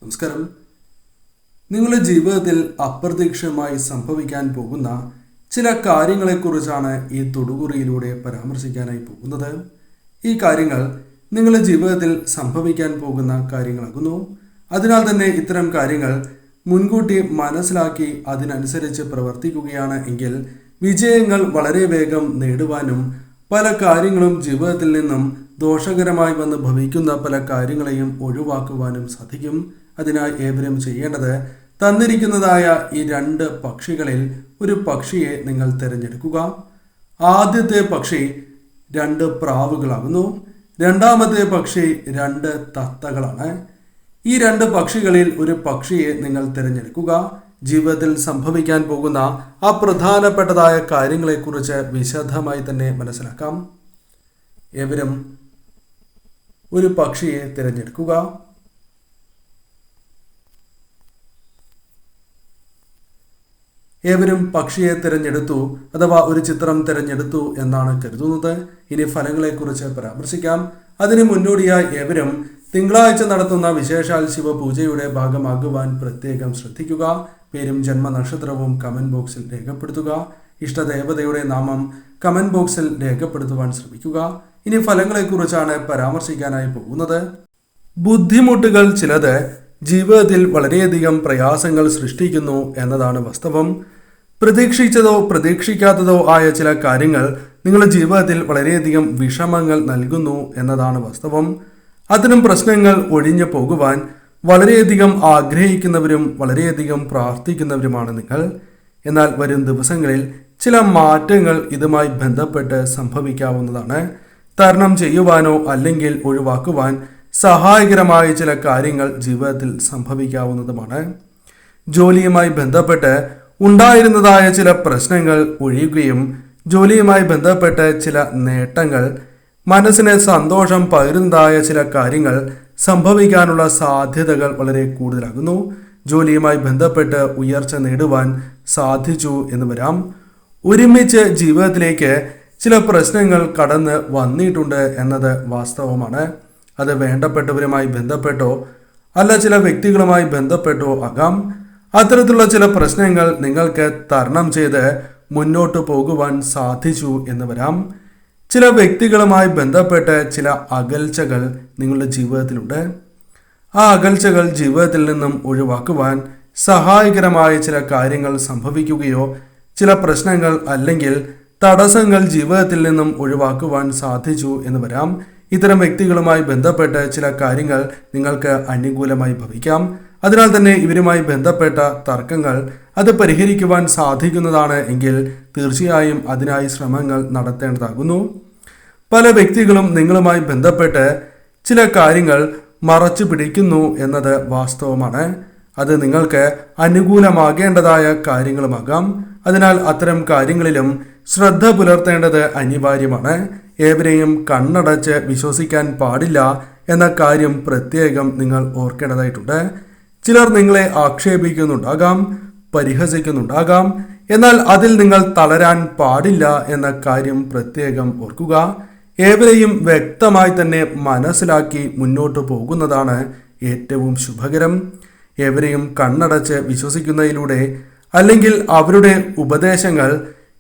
നമസ്കാരം. നിങ്ങളുടെ ജീവിതത്തിൽ അപ്രതീക്ഷിതമായി സംഭവിക്കാൻ പോകുന്ന ചില കാര്യങ്ങളെക്കുറിച്ചാണ് ഈ തൊടുകുറിയിലൂടെ പരാമർശിക്കാനായി പോകുന്നത്. ഈ കാര്യങ്ങൾ നിങ്ങളുടെ ജീവിതത്തിൽ സംഭവിക്കാൻ പോകുന്ന കാര്യങ്ങളാകുന്നു. അതിനാൽ തന്നെ ഇത്തരം കാര്യങ്ങൾ മുൻകൂട്ടി മനസ്സിലാക്കി അതിനനുസരിച്ച് പ്രവർത്തിക്കുകയാണ് എങ്കിൽ വിജയങ്ങൾ വളരെ വേഗം നേടുവാനും പല കാര്യങ്ങളും ജീവിതത്തിൽ നിന്നും ദോഷകരമായി വന്ന് ഭവിക്കുന്ന പല കാര്യങ്ങളെയും ഒഴിവാക്കുവാനും സാധിക്കും. അതിനായി ഏവരും ചെയ്യേണ്ടത് തന്നിരിക്കുന്നതായ ഈ 2 പക്ഷികളിൽ ഒരു പക്ഷിയെ നിങ്ങൾ തിരഞ്ഞെടുക്കുക. ആദ്യത്തെ പക്ഷി 2 പ്രാവുകളാകുന്നു. രണ്ടാമത്തെ പക്ഷി 2 തത്തകളാണ്. ഈ 2 പക്ഷികളിൽ ഒരു പക്ഷിയെ നിങ്ങൾ തിരഞ്ഞെടുക്കുക. ജീവിതത്തിൽ സംഭവിക്കാൻ പോകുന്ന ആ പ്രധാനപ്പെട്ടതായ കാര്യങ്ങളെക്കുറിച്ച് വിശദമായി തന്നെ മനസ്സിലാക്കാം. ഏവരും ഒരു പക്ഷിയെ തിരഞ്ഞെടുക്കുക. ഏവരും പക്ഷിയെ തിരഞ്ഞെടുത്തു അഥവാ ഒരു ചിത്രം തിരഞ്ഞെടുത്തു എന്നാണ് കരുതുന്നത്. ഇനി ഫലങ്ങളെക്കുറിച്ച് പരാമർശിക്കാം. അതിന് മുന്നോടിയായി ഏവരും തിങ്കളാഴ്ച നടത്തുന്ന വിശേഷാൽ ശിവപൂജയുടെ ഭാഗമാകുവാൻ പ്രത്യേകം ശ്രദ്ധിക്കുക. പേരും ജന്മനക്ഷത്രവും കമന്റ് ബോക്സിൽ രേഖപ്പെടുത്തുക. ഇഷ്ടദേവതയുടെ നാമം കമന്റ് ബോക്സിൽ രേഖപ്പെടുത്തുവാൻ ശ്രമിക്കുക. ഇനി ഫലങ്ങളെക്കുറിച്ചാണ് പരാമർശിക്കാനായി പോകുന്നത്. ബുദ്ധിമുട്ടുകൾ ചിലത് ജീവിതത്തിൽ വളരെയധികം പ്രയാസങ്ങൾ സൃഷ്ടിക്കുന്നു എന്നതാണ് വാസ്തവം. പ്രതീക്ഷിച്ചതോ പ്രതീക്ഷിക്കാത്തതോ ആയ ചില കാര്യങ്ങൾ നിങ്ങളുടെ ജീവിതത്തിൽ വളരെയധികം വിഷമങ്ങൾ നൽകുന്നു എന്നതാണ് വാസ്തവം. അത്തരം പ്രശ്നങ്ങൾ ഒഴിഞ്ഞു പോകുവാൻ വളരെയധികം ആഗ്രഹിക്കുന്നവരും വളരെയധികം പ്രാർത്ഥിക്കുന്നവരുമാണ് നിങ്ങൾ. എന്നാൽ വരും ദിവസങ്ങളിൽ ചില മാറ്റങ്ങൾ ഇതുമായി ബന്ധപ്പെട്ട് സംഭവിക്കാവുന്നതാണ്. തരണം ചെയ്യുവാനോ അല്ലെങ്കിൽ ഒഴിവാക്കുവാൻ സഹായകരമായ ചില കാര്യങ്ങൾ ജീവിതത്തിൽ സംഭവിക്കാവുന്നതുമാണ്. ജോലിയുമായി ബന്ധപ്പെട്ട് ഉണ്ടായിരുന്നതായ ചില പ്രശ്നങ്ങൾ ഒഴിയുകയും ജോലിയുമായി ബന്ധപ്പെട്ട് ചില നേട്ടങ്ങൾ, മനസ്സിന് സന്തോഷം പകരുന്നതായ ചില കാര്യങ്ങൾ സംഭവിക്കാനുള്ള സാധ്യതകൾ വളരെ കൂടുതലാകുന്നു. ജോലിയുമായി ബന്ധപ്പെട്ട് ഉയർച്ച നേടുവാൻ സാധിച്ചു എന്ന് വരാം. ഒരുമിച്ച് ജീവിതത്തിലേക്ക് ചില പ്രശ്നങ്ങൾ കടന്ന് വന്നിട്ടുണ്ട് എന്നത് വാസ്തവമാണ്. അത് വേണ്ടപ്പെട്ടവരുമായി ബന്ധപ്പെട്ടോ അല്ല ചില വ്യക്തികളുമായി ബന്ധപ്പെട്ടോ ആകാം. അത്തരത്തിലുള്ള ചില പ്രശ്നങ്ങൾ നിങ്ങൾക്ക് തരണം ചെയ്ത് മുന്നോട്ട് പോകുവാൻ സാധിച്ചു എന്ന് വരാം. ചില വ്യക്തികളുമായി ബന്ധപ്പെട്ട് ചില അകൽച്ചകൾ നിങ്ങളുടെ ജീവിതത്തിലുണ്ട്. ആ അകൽച്ചകൾ ജീവിതത്തിൽ നിന്നും ഒഴിവാക്കുവാൻ സഹായകരമായ ചില കാര്യങ്ങൾ സംഭവിക്കുകയോ ചില പ്രശ്നങ്ങൾ അല്ലെങ്കിൽ തടസ്സങ്ങൾ ജീവിതത്തിൽ നിന്നും ഒഴിവാക്കുവാൻ സാധിച്ചു എന്ന് വരാം. ഇത്തരം വ്യക്തികളുമായി ബന്ധപ്പെട്ട് ചില കാര്യങ്ങൾ നിങ്ങൾക്ക് അനുകൂലമായി ഭവിക്കാം. അതിനാൽ തന്നെ ഇവരുമായി ബന്ധപ്പെട്ട തർക്കങ്ങൾ അത് പരിഹരിക്കുവാൻ സാധിക്കുന്നതാണ് എങ്കിൽ തീർച്ചയായും അതിനായി ശ്രമങ്ങൾ നടത്തേണ്ടതാകുന്നു. പല വ്യക്തികളും നിങ്ങളുമായി ബന്ധപ്പെട്ട് ചില കാര്യങ്ങൾ മറച്ചു പിടിക്കുന്നു എന്നത് വാസ്തവമാണ്. അത് നിങ്ങൾക്ക് അനുകൂലമാകേണ്ടതായ കാര്യങ്ങളുമാകാം. അതിനാൽ അത്തരം കാര്യങ്ങളിലും ശ്രദ്ധ പുലർത്തേണ്ടത് അനിവാര്യമാണ്. ഏവരെയും കണ്ണടച്ച് വിശ്വസിക്കാൻ പാടില്ല എന്ന കാര്യം പ്രത്യേകം നിങ്ങൾ ഓർക്കേണ്ടതായിട്ടുണ്ട്. ചിലർ നിങ്ങളെ ആക്ഷേപിക്കുന്നുണ്ടാകാം, പരിഹസിക്കുന്നുണ്ടാകാം. എന്നാൽ അതിൽ നിങ്ങൾ തളരാൻ പാടില്ല എന്ന കാര്യം പ്രത്യേകം ഓർക്കുക. ഏവരെയും വ്യക്തമായി തന്നെ മനസ്സിലാക്കി മുന്നോട്ട് പോകുന്നതാണ് ഏറ്റവും ശുഭകരം. ഏവരെയും കണ്ണടച്ച് വിശ്വസിക്കുന്നതിലൂടെ അല്ലെങ്കിൽ അവരുടെ ഉപദേശങ്ങൾ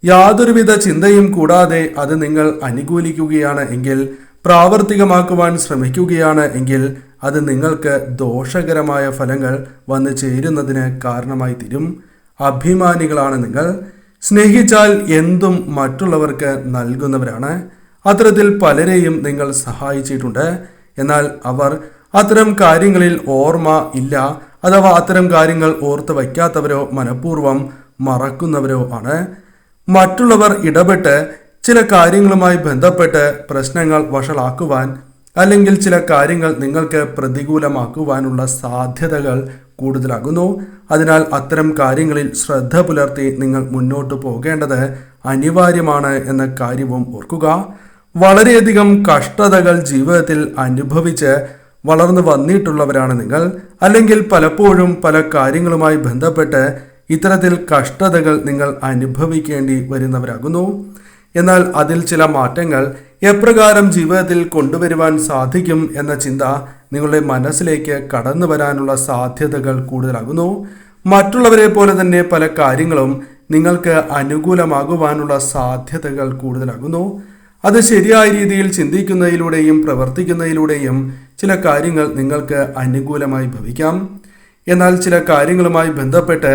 യാതൊരുവിധ ചിന്തയും കൂടാതെ അത് നിങ്ങൾ അനുകൂലിക്കുകയാണ് എങ്കിൽ, പ്രാവർത്തികമാക്കുവാൻ ശ്രമിക്കുകയാണ് എങ്കിൽ അത് നിങ്ങൾക്ക് ദോഷകരമായ ഫലങ്ങൾ വന്നു ചേരുന്നതിന് കാരണമായി തീരും. അഭിമാനികളാണ് നിങ്ങൾ. സ്നേഹിച്ചാൽ എന്തും മറ്റുള്ളവർക്ക് നൽകുന്നവരാണ്. അത്തരത്തിൽ പലരെയും നിങ്ങൾ സഹായിച്ചിട്ടുണ്ട്. എന്നാൽ അവർ അത്തരം കാര്യങ്ങളിൽ ഓർമ്മ ഇല്ല അഥവാ അത്തരം കാര്യങ്ങൾ ഓർത്ത് വയ്ക്കാത്തവരോ മനഃപൂർവ്വം മറക്കുന്നവരോ ആണ്. മറ്റുള്ളവർ ഇടപെട്ട് ചില കാര്യങ്ങളുമായി ബന്ധപ്പെട്ട് പ്രശ്നങ്ങൾ വഷളാക്കുവാൻ അല്ലെങ്കിൽ ചില കാര്യങ്ങൾ നിങ്ങൾക്ക് പ്രതികൂലമാക്കുവാനുള്ള സാധ്യതകൾ കൂടുതലാകുന്നു. അതിനാൽ അത്തരം കാര്യങ്ങളിൽ ശ്രദ്ധ പുലർത്തി നിങ്ങൾ മുന്നോട്ട് പോകേണ്ടത് അനിവാര്യമാണ് എന്ന കാര്യവും ഓർക്കുക. വളരെയധികം കഷ്ടതകൾ ജീവിതത്തിൽ അനുഭവിച്ച് വളർന്നു വന്നിട്ടുള്ളവരാണ് നിങ്ങൾ. അല്ലെങ്കിൽ പലപ്പോഴും പല കാര്യങ്ങളുമായി ബന്ധപ്പെട്ട് ഇത്തരത്തിൽ കഷ്ടതകൾ നിങ്ങൾ അനുഭവിക്കേണ്ടി വരുന്നവരാകുന്നു. എന്നാൽ അതിൽ ചില മാറ്റങ്ങൾ എപ്രകാരം ജീവിതത്തിൽ കൊണ്ടുവരുവാൻ സാധിക്കും എന്ന ചിന്ത നിങ്ങളുടെ മനസ്സിലേക്ക് കടന്നു വരാനുള്ള സാധ്യതകൾ കൂടുതലാകുന്നു. മറ്റുള്ളവരെ പോലെ തന്നെ പല കാര്യങ്ങളും നിങ്ങൾക്ക് അനുകൂലമാകുവാനുള്ള സാധ്യതകൾ കൂടുതലാകുന്നു. അത് ശരിയായ രീതിയിൽ ചിന്തിക്കുന്നതിലൂടെയും പ്രവർത്തിക്കുന്നതിലൂടെയും ചില കാര്യങ്ങൾ നിങ്ങൾക്ക് അനുകൂലമായി ഭവിക്കാം. എന്നാൽ ചില കാര്യങ്ങളുമായി ബന്ധപ്പെട്ട്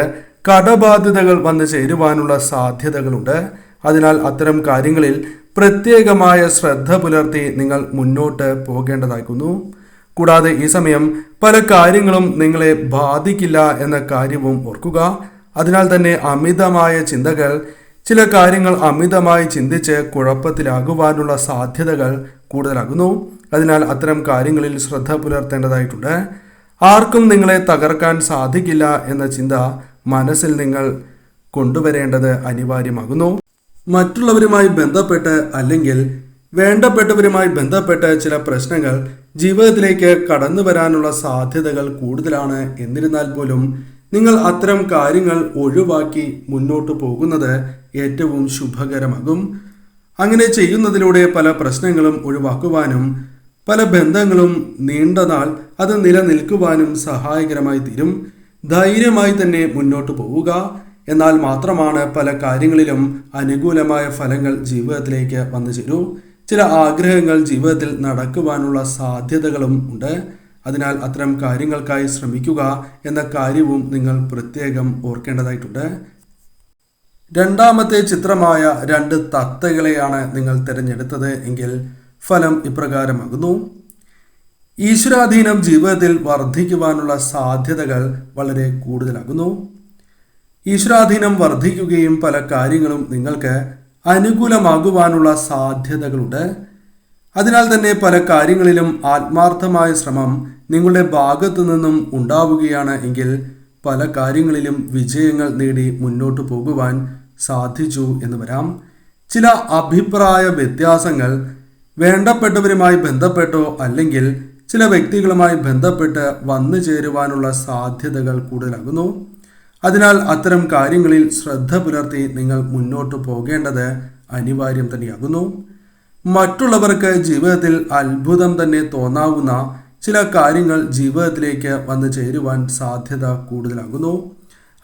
കടബാധ്യതകൾ വന്നു ചേരുവാനുള്ള സാധ്യതകളുണ്ട്. അതിനാൽ അത്തരം കാര്യങ്ങളിൽ പ്രത്യേകമായ ശ്രദ്ധ പുലർത്തി നിങ്ങൾ മുന്നോട്ട് പോകേണ്ടതാക്കുന്നു. കൂടാതെ ഈ സമയം പല കാര്യങ്ങളും നിങ്ങളെ ബാധിക്കില്ല എന്ന കാര്യവും ഓർക്കുക. അതിനാൽ തന്നെ അമിതമായ ചിന്തകൾ, ചില കാര്യങ്ങൾ അമിതമായി ചിന്തിച്ച് കുഴപ്പത്തിലാകുവാനുള്ള സാധ്യതകൾ കൂടുതലാകുന്നു. അതിനാൽ അത്തരം കാര്യങ്ങളിൽ ശ്രദ്ധ പുലർത്തേണ്ടതായിട്ടുണ്ട്. ആർക്കും നിങ്ങളെ തകർക്കാൻ സാധിക്കില്ല എന്ന ചിന്ത മനസ്സിൽ നിങ്ങൾ കൊണ്ടുവരേണ്ടത് അനിവാര്യമാകുന്നു. മറ്റുള്ളവരുമായി ബന്ധപ്പെട്ട് അല്ലെങ്കിൽ വേണ്ടപ്പെട്ടവരുമായി ബന്ധപ്പെട്ട് ചില പ്രശ്നങ്ങൾ ജീവിതത്തിലേക്ക് കടന്നു വരാനുള്ള സാധ്യതകൾ കൂടുതലാണ്. എന്നിരുന്നാൽ പോലും നിങ്ങൾ അത്തരം കാര്യങ്ങൾ ഒഴിവാക്കി മുന്നോട്ട് പോകുന്നത് ഏറ്റവും ശുഭകരമാകും. അങ്ങനെ ചെയ്യുന്നതിലൂടെ പല പ്രശ്നങ്ങളും ഒഴിവാക്കുവാനും പല ബന്ധങ്ങളും നീണ്ടനാൾ അത് നിലനിൽക്കുവാനും സഹായകരമായി തീരും. ധൈര്യമായി തന്നെ മുന്നോട്ട് പോവുക. എന്നാൽ മാത്രമാണ് പല കാര്യങ്ങളിലും അനുകൂലമായ ഫലങ്ങൾ ജീവിതത്തിലേക്ക് വന്നു ചേരൂ. ചില ആഗ്രഹങ്ങൾ ജീവിതത്തിൽ നടക്കുവാനുള്ള സാധ്യതകളും ഉണ്ട്. അതിനാൽ അത്തരം കാര്യങ്ങൾക്കായി ശ്രമിക്കുക എന്ന കാര്യവും നിങ്ങൾ പ്രത്യേകം ഓർക്കേണ്ടതായിട്ടുണ്ട്. രണ്ടാമത്തെ ചിത്രമായ 2 തത്തകളെയാണ് നിങ്ങൾ തിരഞ്ഞെടുത്തത് എങ്കിൽ ഫലം ഇപ്രകാരമാകുന്നു. ഈശ്വരാധീനം ജീവിതത്തിൽ വർദ്ധിക്കുവാനുള്ള സാധ്യതകൾ വളരെ കൂടുതലാകുന്നു. ഈശ്വരാധീനം വർദ്ധിക്കുകയും പല കാര്യങ്ങളും നിങ്ങൾക്ക് അനുകൂലമാകുവാനുള്ള സാധ്യതകളുണ്ട്. അതിനാൽ തന്നെ പല കാര്യങ്ങളിലും ആത്മാർത്ഥമായ ശ്രമം നിങ്ങളുടെ ഭാഗത്തു നിന്നും ഉണ്ടാവുകയാണ് എങ്കിൽ പല കാര്യങ്ങളിലും വിജയങ്ങൾ നേടി മുന്നോട്ട് പോകുവാൻ സാധിച്ചു എന്ന് വരാം. ചില അഭിപ്രായ വ്യത്യാസങ്ങൾ വേണ്ടപ്പെട്ടവരുമായി ബന്ധപ്പെട്ടോ അല്ലെങ്കിൽ ചില വ്യക്തികളുമായി ബന്ധപ്പെട്ട് വന്നു ചേരുവാനുള്ള സാധ്യതകൾ കൂടുതലാകുന്നു. അതിനാൽ അത്തരം കാര്യങ്ങളിൽ ശ്രദ്ധ പുലർത്തി നിങ്ങൾ മുന്നോട്ട് പോകേണ്ടത് അനിവാര്യം തന്നെയാകുന്നു. മറ്റുള്ളവർക്ക് ജീവിതത്തിൽ അത്ഭുതം തന്നെ തോന്നാവുന്ന ചില കാര്യങ്ങൾ ജീവിതത്തിലേക്ക് വന്നു ചേരുവാൻ സാധ്യത കൂടുതലാകുന്നു.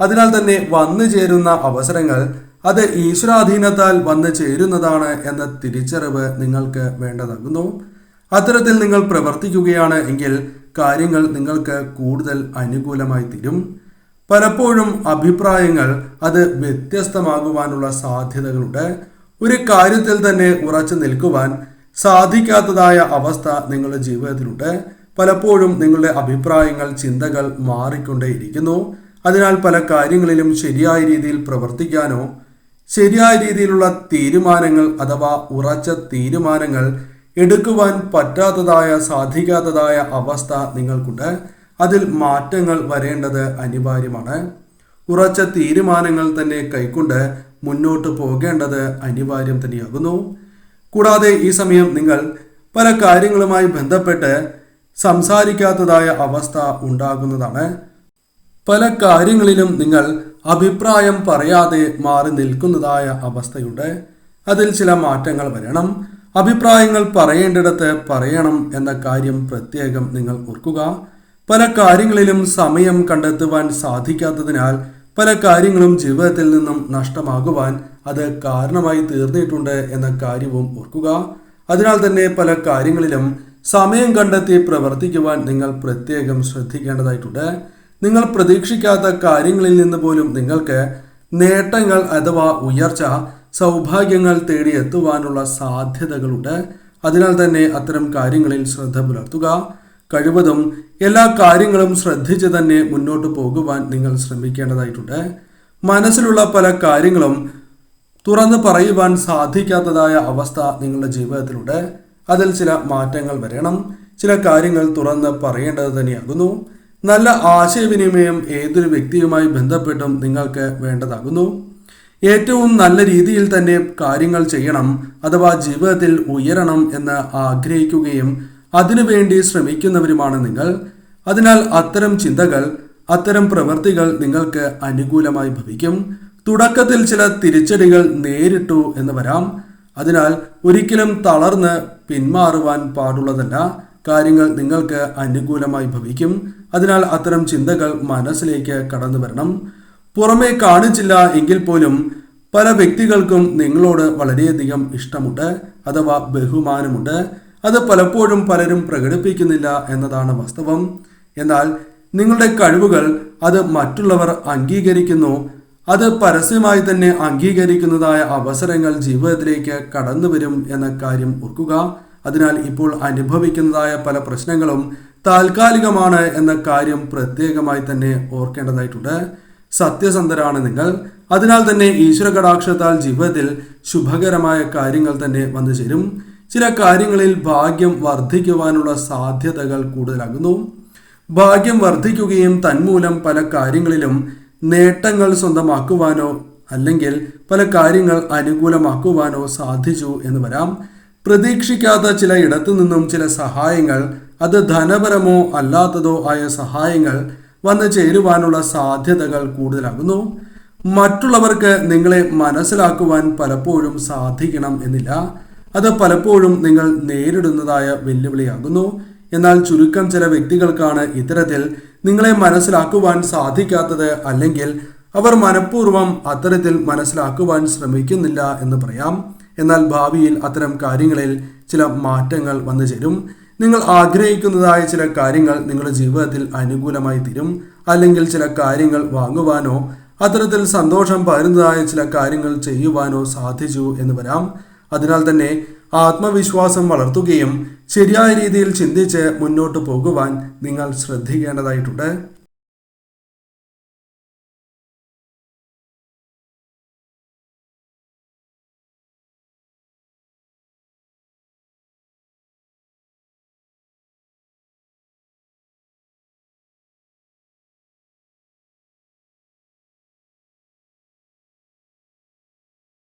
അതിനാൽ തന്നെ വന്നു ചേരുന്ന അവസരങ്ങൾ അത് ഈശ്വരാധീനത്താൽ വന്നു ചേരുന്നതാണ് എന്ന തിരിച്ചറിവ് നിങ്ങൾക്ക് വേണ്ടതാകുന്നു. അത്തരത്തിൽ നിങ്ങൾ പ്രവർത്തിക്കുകയാണ് എങ്കിൽ കാര്യങ്ങൾ നിങ്ങൾക്ക് കൂടുതൽ അനുകൂലമായി തീരും. പലപ്പോഴും അഭിപ്രായങ്ങൾ അത് വ്യത്യസ്തമാകുവാനുള്ള സാധ്യതകളുണ്ട്. ഒരു കാര്യത്തിൽ തന്നെ ഉറച്ചു നിൽക്കുവാൻ സാധിക്കാത്തതായ അവസ്ഥ നിങ്ങളുടെ ജീവിതത്തിലുണ്ട്. പലപ്പോഴും നിങ്ങളുടെ അഭിപ്രായങ്ങൾ, ചിന്തകൾ മാറിക്കൊണ്ടേയിരിക്കുന്നു. അതിനാൽ പല കാര്യങ്ങളിലും ശരിയായ രീതിയിൽ പ്രവർത്തിക്കാനോ ശരിയായ രീതിയിലുള്ള തീരുമാനങ്ങൾ അഥവാ ഉറച്ച തീരുമാനങ്ങൾ എടുക്കുവാൻ സാധിക്കാത്തതായ അവസ്ഥ നിങ്ങൾക്കുണ്ട്. അതിൽ മാറ്റങ്ങൾ വരേണ്ടത് അനിവാര്യമാണ്. ഉറച്ച തീരുമാനങ്ങൾ തന്നെ കൈക്കൊണ്ട് മുന്നോട്ട് പോകേണ്ടത് അനിവാര്യം തന്നെയാകുന്നു. കൂടാതെ ഈ സമയം നിങ്ങൾ പല കാര്യങ്ങളുമായി ബന്ധപ്പെട്ട് സംസാരിക്കാത്തതായ അവസ്ഥ ഉണ്ടാകുന്നതാണ്. പല കാര്യങ്ങളിലും നിങ്ങൾ അഭിപ്രായം പറയാതെ മാറി നിൽക്കുന്നതായ അവസ്ഥയുണ്ട്. അതിൽ ചില മാറ്റങ്ങൾ വരണം. അഭിപ്രായങ്ങൾ പറയേണ്ടിടത്ത് പറയണം എന്ന കാര്യം പ്രത്യേകം നിങ്ങൾ ഓർക്കുക. പല കാര്യങ്ങളിലും സമയം കണ്ടെത്തുവാൻ സാധിക്കാത്തതിനാൽ പല കാര്യങ്ങളും ജീവിതത്തിൽ നിന്നും നഷ്ടമാകുവാൻ അത് കാരണമായി തീർന്നിട്ടുണ്ട് എന്ന കാര്യവും ഓർക്കുക. അതിനാൽ തന്നെ പല കാര്യങ്ങളിലും സമയം കണ്ടെത്തി പ്രവർത്തിക്കുവാൻ നിങ്ങൾ പ്രത്യേകം ശ്രദ്ധിക്കേണ്ടതായിട്ടുണ്ട്. നിങ്ങൾ പ്രതീക്ഷിക്കാത്ത കാര്യങ്ങളിൽ നിന്ന് പോലും നിങ്ങൾക്ക് നേട്ടങ്ങൾ അഥവാ ഉയർച്ച, സൗഭാഗ്യങ്ങൾ തേടിയെത്തുവാനുള്ള സാധ്യതകളുണ്ട്. അതിനാൽ തന്നെ അത്തരം കാര്യങ്ങളിൽ ശ്രദ്ധ പുലർത്തുക. കഴിവതും എല്ലാ കാര്യങ്ങളും ശ്രദ്ധിച്ച് തന്നെ മുന്നോട്ട് പോകുവാൻ നിങ്ങൾ ശ്രമിക്കേണ്ടതായിട്ടുണ്ട്. മനസ്സിലുള്ള പല കാര്യങ്ങളും തുറന്ന് പറയുവാൻ സാധിക്കാത്തതായ അവസ്ഥ നിങ്ങളുടെ ജീവിതത്തിലുണ്ട്. അതിൽ ചില മാറ്റങ്ങൾ വരണം. ചില കാര്യങ്ങൾ തുറന്ന് പറയേണ്ടത് തന്നെയാകുന്നു. നല്ല ആശയവിനിമയം ഏതൊരു വ്യക്തിയുമായി ബന്ധപ്പെട്ടും നിങ്ങൾക്ക് വേണ്ടതാകുന്നു. ഏറ്റവും നല്ല രീതിയിൽ തന്നെ കാര്യങ്ങൾ ചെയ്യണം അഥവാ ജീവിതത്തിൽ ഉയരണം എന്ന് ആഗ്രഹിക്കുകയും അതിനുവേണ്ടി ശ്രമിക്കുന്നവരുമാണ് നിങ്ങൾ. അതിനാൽ അത്തരം ചിന്തകൾ, അത്തരം പ്രവൃത്തികൾ നിങ്ങൾക്ക് അനുകൂലമായി ഭവിക്കും. തുടക്കത്തിൽ ചില തിരിച്ചടികൾ നേരിട്ടു എന്ന് വരാം. അതിനാൽ ഒരിക്കലും തളർന്ന് പിന്മാറുവാൻ പാടുള്ളതല്ല. കാര്യങ്ങൾ നിങ്ങൾക്ക് അനുകൂലമായി ഭവിക്കും. അതിനാൽ അത്തരം ചിന്തകൾ മനസ്സിലേക്ക് കടന്നു വരണം. പുറമേ കാണിച്ചില്ല എങ്കിൽ പോലും പല വ്യക്തികൾക്കും നിങ്ങളോട് വളരെയധികം ഇഷ്ടമുണ്ട് അഥവാ ബഹുമാനമുണ്ട്. അത് പലപ്പോഴും പലരും പ്രകടിപ്പിക്കുന്നില്ല എന്നതാണ് വാസ്തവം. എന്നാൽ നിങ്ങളുടെ കഴിവുകൾ അത് മറ്റുള്ളവർ അംഗീകരിക്കുന്നു. അത് പരസ്യമായി തന്നെ അംഗീകരിക്കുന്നതായ അവസരങ്ങൾ ജീവിതത്തിലേക്ക് കടന്നു വരും എന്ന കാര്യം ഓർക്കുക. അതിനാൽ ഇപ്പോൾ അനുഭവിക്കുന്നതായ പല പ്രശ്നങ്ങളും താൽക്കാലികമാണ് എന്ന കാര്യം പ്രത്യേകമായി തന്നെ ഓർക്കേണ്ടതായിട്ടുണ്ട്. സത്യസന്ധരാണ് നിങ്ങൾ. അതിനാൽ തന്നെ ഈശ്വര കടാക്ഷത്താൽ ജീവിതത്തിൽ ശുഭകരമായ കാര്യങ്ങൾ തന്നെ വന്നു ചേരും. ചില കാര്യങ്ങളിൽ ഭാഗ്യം വർദ്ധിക്കുവാനുള്ള സാധ്യതകൾ കൂടുതലാകുന്നു. ഭാഗ്യം വർദ്ധിക്കുകയും തന്മൂലം പല കാര്യങ്ങളിലും നേട്ടങ്ങൾ സ്വന്തമാക്കുവാനോ അല്ലെങ്കിൽ പല കാര്യങ്ങൾ അനുകൂലമാക്കുവാനോ സാധിച്ചു എന്ന് വരാം. പ്രതീക്ഷിക്കാത്ത ചില ഇടത്തു നിന്നും ചില സഹായങ്ങൾ, അത് ധനപരമോ അല്ലാത്തതോ ആയ സഹായങ്ങൾ വന്നു ചേരുവാനുള്ള സാധ്യതകൾ കൂടുതലാകുന്നു. മറ്റുള്ളവർക്ക് നിങ്ങളെ മനസ്സിലാക്കുവാൻ പലപ്പോഴും സാധിക്കണം എന്നില്ല. അത് പലപ്പോഴും നിങ്ങൾ നേരിടുന്നതായ വെല്ലുവിളിയാകുന്നു. എന്നാൽ ചുരുക്കം ചില വ്യക്തികൾക്കാണ് ഇത്തരത്തിൽ നിങ്ങളെ മനസ്സിലാക്കുവാൻ സാധിക്കാത്തത്, അല്ലെങ്കിൽ അവർ മനഃപൂർവ്വം അത്തരത്തിൽ മനസ്സിലാക്കുവാൻ ശ്രമിക്കുന്നില്ല എന്ന് പറയാം. എന്നാൽ ഭാവിയിൽ അത്തരം കാര്യങ്ങളിൽ ചില മാറ്റങ്ങൾ വന്നു ചേരും. നിങ്ങൾ ആഗ്രഹിക്കുന്നതായ ചില കാര്യങ്ങൾ നിങ്ങളുടെ ജീവിതത്തിൽ അനുകൂലമായി തീരും. അല്ലെങ്കിൽ ചില കാര്യങ്ങൾ വാങ്ങുവാനോ അത്തരത്തിൽ സന്തോഷം പകരുന്നതായ ചില കാര്യങ്ങൾ ചെയ്യുവാനോ സാധിച്ചു എന്ന് വരാം. അതിനാൽ തന്നെ ആത്മവിശ്വാസം വളർത്തുകയും ശരിയായ രീതിയിൽ ചിന്തിച്ച് മുന്നോട്ട് പോകുവാൻ നിങ്ങൾ ശ്രദ്ധിക്കേണ്ടതായിട്ടുണ്ട്.